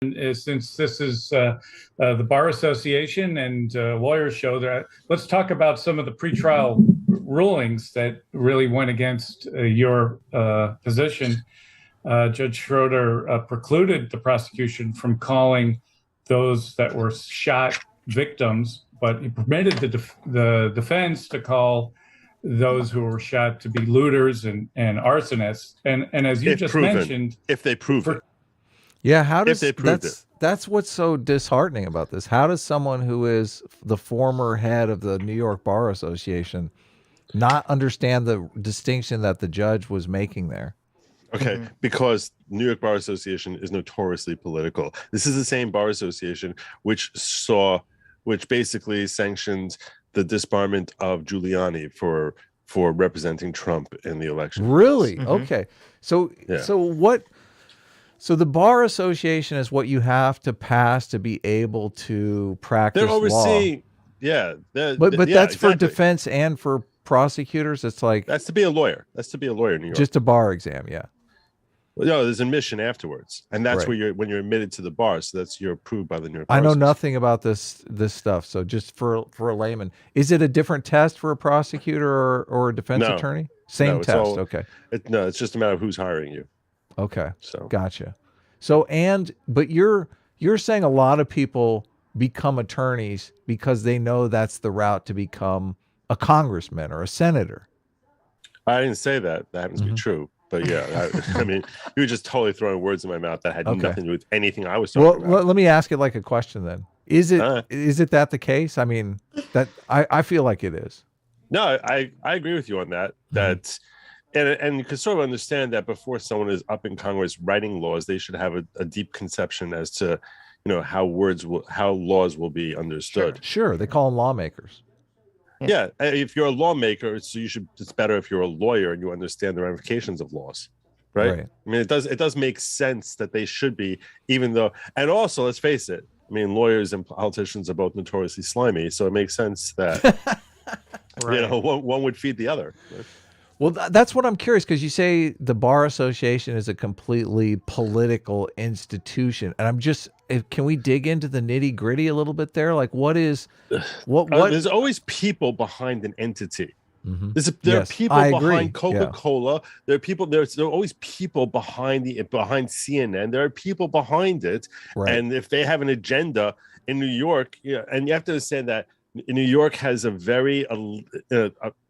Since this is the Bar Association and Lawyers Show, let's talk about some of the pretrial rulings that really went against your position. Judge Schroeder precluded the prosecution from calling those that were shot victims, but he permitted the defense to call those who were shot to be looters and arsonists. And as you just mentioned, if they prove it. Yeah, how does that's what's so disheartening about this? How does someone who is the former head of the New York Bar Association not understand the distinction that the judge was making there? Okay, because New York Bar Association is notoriously political. This is the same bar association which basically sanctioned the disbarment of Giuliani for representing Trump in the election. Really? Okay. So So the Bar Association is what you have to pass to be able to practice They're overseeing, law. Yeah. But that's exactly. For defense and for prosecutors. It's like that's to be a lawyer. That's to be a lawyer in New York. Just a bar exam, yeah. Well, no, there's admission afterwards, and that's where when you're admitted to the bar. So you're approved by the New York Bar I know Association. nothing about this stuff. So just for a layman, is it a different test for a prosecutor or a defense attorney? Same test. Okay. It's just a matter of who's hiring you. Okay. So gotcha. So but you're saying a lot of people become attorneys because they know that's the route to become a congressman or a senator. I didn't say that. That happens to be true. But yeah, I mean, you were just totally throwing words in my mouth that had nothing to do with anything I was talking about. Well, let me ask it like a question then. Is it that the case? I mean, that I feel like it is. No, I agree with you on that. And you can sort of understand that before someone is up in Congress writing laws, they should have a deep conception as to, how laws will be understood. Sure. They call them lawmakers. Yeah, if you're a lawmaker, it's better if you're a lawyer and you understand the ramifications of laws, right? I mean, it does make sense that they should be, even though, and also let's face it, I mean, lawyers and politicians are both notoriously slimy, so it makes sense that one would feed the other. Right? Well, that's what I'm curious, because you say the Bar Association is a completely political institution, and I'm just, can we dig into the nitty gritty a little bit there? Like, what? There's always people behind an entity. Mm-hmm. There are people behind Coca-Cola. Yeah. There are people. There are always people behind CNN. There are people behind it, and if they have an agenda in New York, and you have to understand that New York has a very.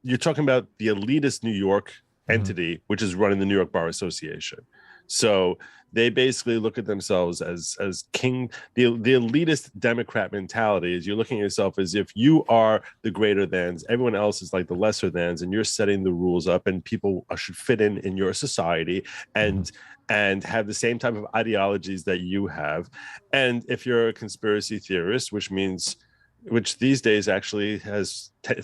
You're talking about the elitist New York entity, which is running the New York Bar Association. So they basically look at themselves as king. The elitist Democrat mentality is you're looking at yourself as if you are the greater thans, everyone else is like the lesser thans, and you're setting the rules up, and people should fit in your society and have the same type of ideologies that you have. And if you're a conspiracy theorist, which these days actually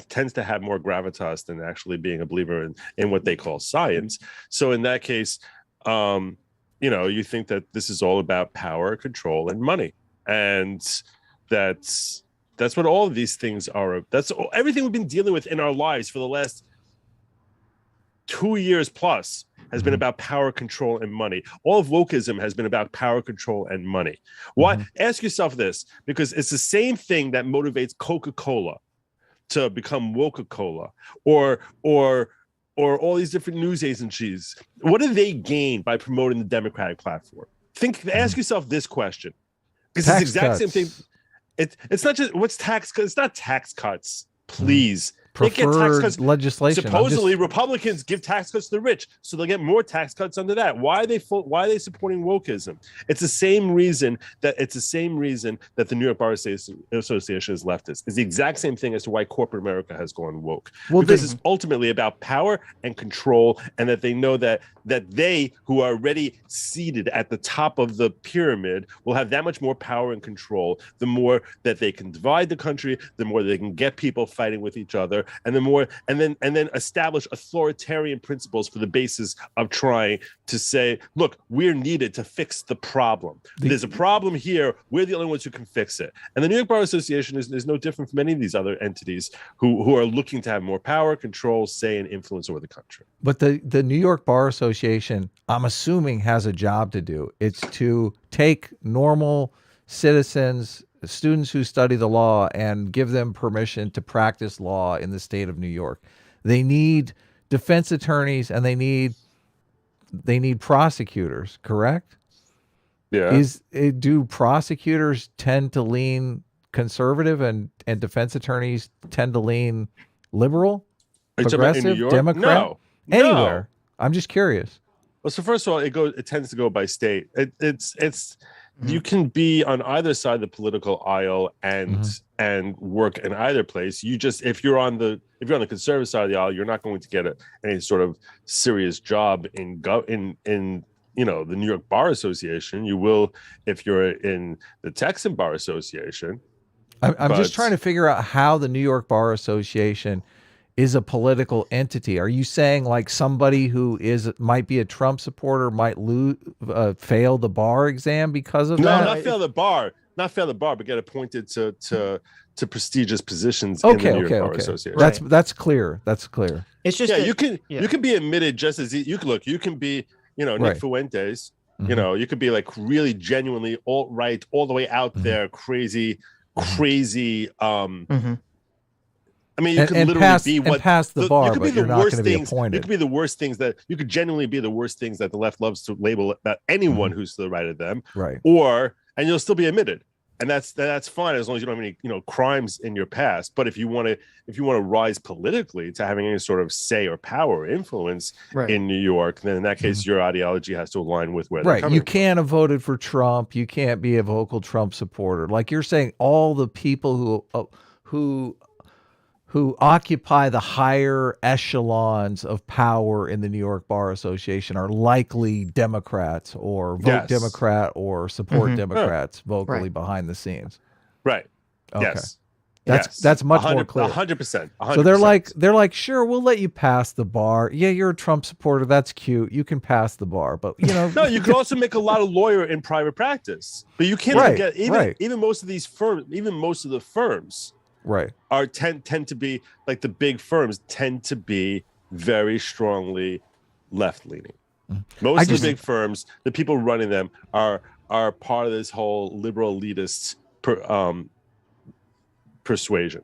tends to have more gravitas than actually being a believer in what they call science. So in that case, you think that this is all about power, control, and money, and that's what all of these things are. That's everything we've been dealing with in our lives for the last 2 years plus has been about power, control, and money. All of wokeism has been about power, control, and money. Why? Ask yourself this, because it's the same thing that motivates Coca-Cola to become Woca-Cola, or all these different news agencies. What do they gain by promoting the Democratic platform? Ask yourself this question, because it's the exact same thing. It's not just what's tax cuts. It's not tax cuts, please. They get tax cuts. Legislation. Supposedly, Republicans give tax cuts to the rich, so they'll get more tax cuts under that. Why are they supporting wokeism? It's the same reason that the New York Bar Association is leftist. It's the exact same thing as to why corporate America has gone woke. Because it's ultimately about power and control, and that they know that they, who are already seated at the top of the pyramid, will have that much more power and control. The more that they can divide the country, the more they can get people fighting with each other. together, and then establish authoritarian principles for the basis of trying to say, look, we're needed to fix the problem. There's a problem here. We're the only ones who can fix it. And the New York Bar Association is no different from any of these other entities who are looking to have more power, control, say, and influence over the country. But the New York Bar Association, I'm assuming, has a job to do. It's to take normal citizens, students who study the law, and give them permission to practice law in the state of New York. They need defense attorneys and they need prosecutors, correct? Yeah. Do prosecutors tend to lean conservative and defense attorneys tend to lean liberal, progressive, Democrat? No. Anywhere. I'm just curious. Well, so first of all, it tends to go by state. It's you can be on either side of the political aisle and work in either place. You just if you're on the conservative side of the aisle, you're not going to get any sort of serious job in the New York Bar Association. You will if you're in the Texan Bar Association. I'm just trying to figure out how the New York Bar Association is a political entity. Are you saying like somebody who might be a Trump supporter might fail the bar exam because of that? No, not fail the bar, but get appointed to prestigious positions in the New York Bar Association. That's clear. That's clear. It's just you can be admitted just as you can be Nick Fuentes. Mm-hmm. You could be like really genuinely alt-right, all the way out there, crazy. I mean, you could literally pass the bar, but you're not going to be appointed. You could be the worst things that you could genuinely be the worst things that the left loves to label about anyone who's to the right of them, right? And you'll still be admitted, and that's fine as long as you don't have any crimes in your past. But if you want to rise politically to having any sort of say or power or influence in New York, then in that case your ideology has to align with where they're coming You can't have voted for Trump. You can't be a vocal Trump supporter. Like you're saying, all the people who occupy the higher echelons of power in the New York Bar Association are likely Democrats or vote Democrat or support Democrats vocally behind the scenes. Right. Okay. Yes. That's much more clear. 100%. So they're like, sure, we'll let you pass the bar. Yeah, you're a Trump supporter. That's cute. You can pass the bar, but no, you can also make a lot of lawyer in private practice, but you can't forget even most of these firms, even most of the firms. Right. Tend to be like the big firms tend to be very strongly left leaning. Most of the big firms, the people running them are part of this whole liberal elitist persuasion.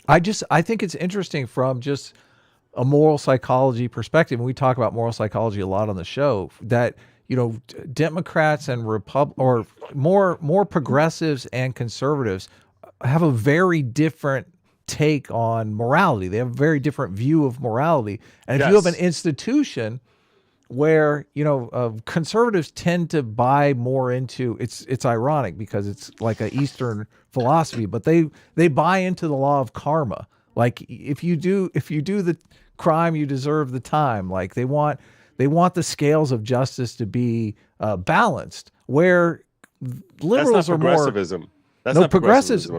I think it's interesting from just a moral psychology perspective, and we talk about moral psychology a lot on the show, that Democrats and or more progressives and conservatives have a very different take on morality. They have a very different view of morality. And if you have an institution where, conservatives tend to buy more into, it's ironic because it's like an Eastern philosophy, but they buy into the law of karma. Like if you do the crime, you deserve the time. Like they want the scales of justice to be balanced, where liberals are progressivism. More. Progressives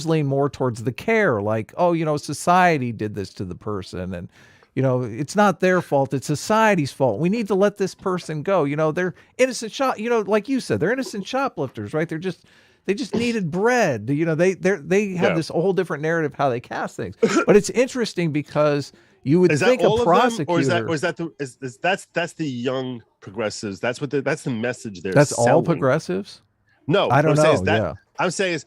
lean more towards the care, like, society did this to the person, and it's not their fault, it's society's fault. We need to let this person go. They're innocent like you said, they're innocent shoplifters, right? They just needed bread. They have this whole different narrative how they cast things. But it's interesting because you would think a prosecutor, that's the young progressives. That's the message they're That's selling. all progressives? No, I don't know. I'm saying is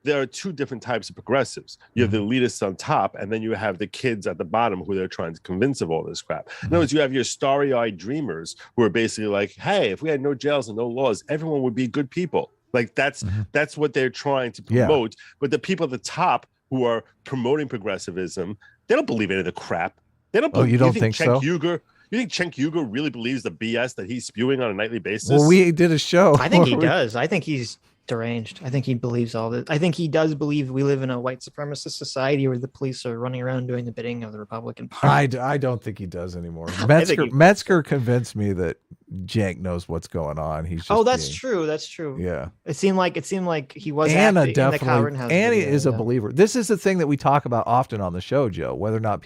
there are two different types of progressives. You have the elitists on top, and then you have the kids at the bottom who they're trying to convince of all this crap. In other words, you have your starry-eyed dreamers who are basically like, hey, if we had no jails and no laws, everyone would be good people. Like that's what they're trying to promote. Yeah. But the people at the top who are promoting progressivism, they don't believe any of the crap. They don't believe. You don't think so? You think Cenk Uygur really believes the BS that he's spewing on a nightly basis? Well, we did a show. I think he does. I think he's deranged. I think he believes all this. I think he does believe we live in a white supremacist society where the police are running around doing the bidding of the Republican Party. I don't think he does anymore. Metzger convinced me that Jank knows what's going on. He's just that's true. That's true. Yeah. It seemed like he was Anna acting definitely. in the Anna is a believer. This is the thing that we talk about often on the show, Joe. Whether or not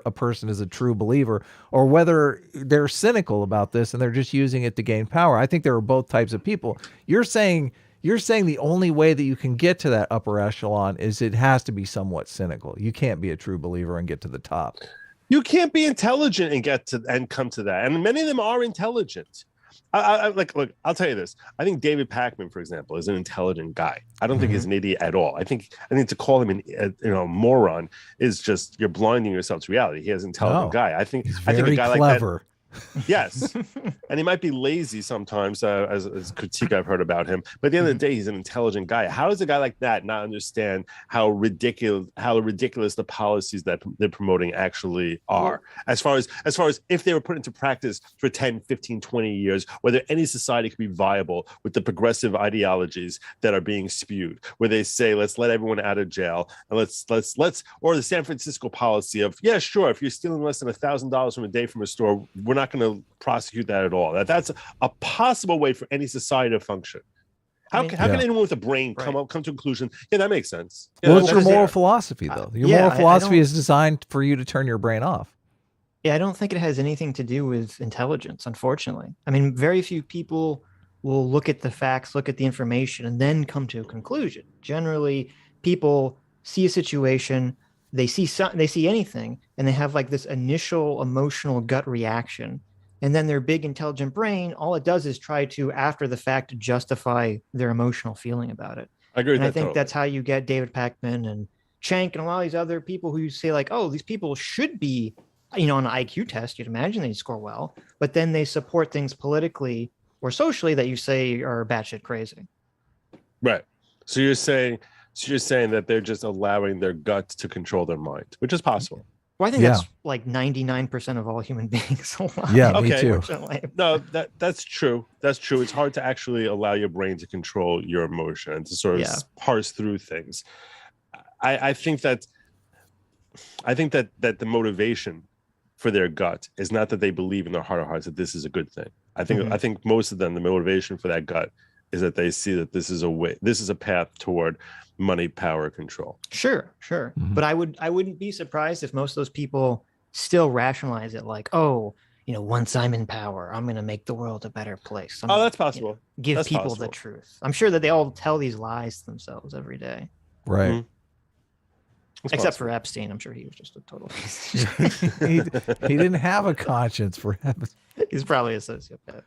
a person is a true believer, or whether they're cynical about this and they're just using it to gain power. I think there are both types of people. You're saying the only way that you can get to that upper echelon is it has to be somewhat cynical. You can't be a true believer and get to the top. You can't be intelligent and come to that. And many of them are intelligent. Look, I'll tell you this. I think David Pakman, for example, is an intelligent guy. I don't think he's an idiot at all. I think to call him a moron is just, you're blinding yourself to reality. He is an intelligent guy. I think a guy clever. like that. Yes, and he might be lazy sometimes, as critique I've heard about him. But at the end of the day, he's an intelligent guy. How does a guy like that not understand how ridiculous the policies that they're promoting actually are? As far as if they were put into practice for 10, 15, 20 years, whether any society could be viable with the progressive ideologies that are being spewed, where they say, let's let everyone out of jail, and let's or the San Francisco policy of, yeah, sure, if you're stealing less than $1,000 from a day from a store, we're not going to prosecute that at all. That's a possible way for any society to function. How can anyone with a brain come to a conclusion? Yeah, that makes sense. Yeah, well, it's your moral philosophy, though. Your moral philosophy is designed for you to turn your brain off. Yeah, I don't think it has anything to do with intelligence, unfortunately. I mean, very few people will look at the facts, look at the information, and then come to a conclusion. Generally, people see a situation, they see anything, and they have like this initial emotional gut reaction, and then their big intelligent brain, all it does is try to, after the fact, justify their emotional feeling about it. I agree with that. I think that's how you get David Pakman and Cenk and a lot of these other people who you say like, oh, these people should be, on an IQ test, you'd imagine they'd score well, but then they support things politically or socially that you say are batshit crazy. Right. So you're saying that they're just allowing their gut to control their mind, which is possible. Well, I think that's like 99% of all human beings alive. Yeah, me too. No, that's true. That's true. It's hard to actually allow your brain to control your emotion and to sort of parse through things. I think that the motivation for their gut is not that they believe in their heart of hearts that this is a good thing. I think most of them, the motivation for that gut is that they see that this is a path toward money, power, control. Sure. Mm-hmm. But I wouldn't be surprised if most of those people still rationalize it like, oh, once I'm in power, I'm going to make the world a better place. That's possible. Give people the truth. I'm sure that they all tell these lies to themselves every day. Right. Mm-hmm. Except for Epstein. I'm sure he was just a total he didn't have a conscience, for heaven's. He's probably a sociopath.